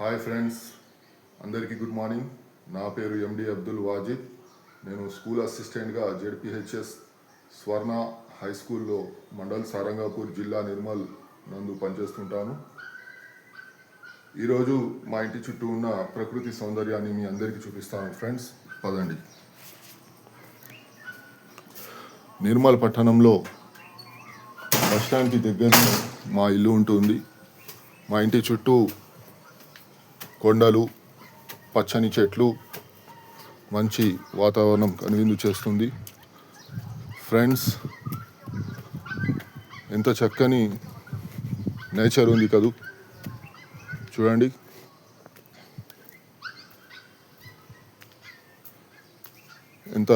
Hi friends, అందరికీ good morning. నా పేరు ఎండి అబ్దుల్ వాజిద్. నేను స్కూల్ అసిస్టెంట్గా జెడ్పిహెచ్ఎస్ స్వర్ణ హై స్కూల్లో మండల్ సారంగాపూర్ జిల్లా నిర్మల్ నందు పనిచేస్తుంటాను. ఈరోజు మా ఇంటి చుట్టూ ఉన్న ప్రకృతి సౌందర్యాన్ని మీ అందరికీ చూపిస్తాను. ఫ్రెండ్స్, పదండి. నిర్మల్ పట్టణంలో బస్టాండ్కి దగ్గరలో మా ఇల్లు ఉంటుంది. మా ఇంటి చుట్టూ కొండలు, పచ్చని చెట్లు, మంచి వాతావరణం కనువిందు చేస్తుంది. ఫ్రెండ్స్, ఎంత చక్కని నేచర్ ఉంది కదూ, చూడండి. ఎంత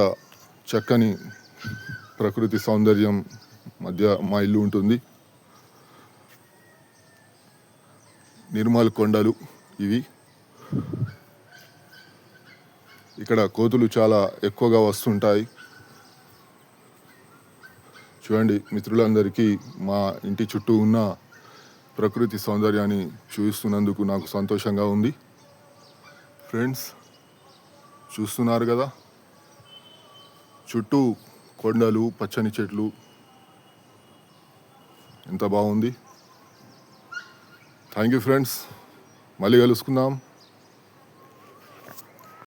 చక్కని ప్రకృతి సౌందర్యం మధ్య మా ఇల్లు ఉంటుంది. నిర్మల్ కొండలు ఇవి. ఇక్కడ కోతులు చాలా ఎక్కువగా వస్తుంటాయి. చూడండి, మిత్రులందరికీ మా ఇంటి చుట్టూ ఉన్న ప్రకృతి సౌందర్యాన్ని చూపిస్తున్నందుకు నాకు సంతోషంగా ఉంది. ఫ్రెండ్స్, చూస్తున్నారు కదా, చుట్టూ కొండలు, పచ్చని చెట్లు, ఎంత బాగుంది. థ్యాంక్ యూ ఫ్రెండ్స్, మళ్ళీ కలుసుకుందాం.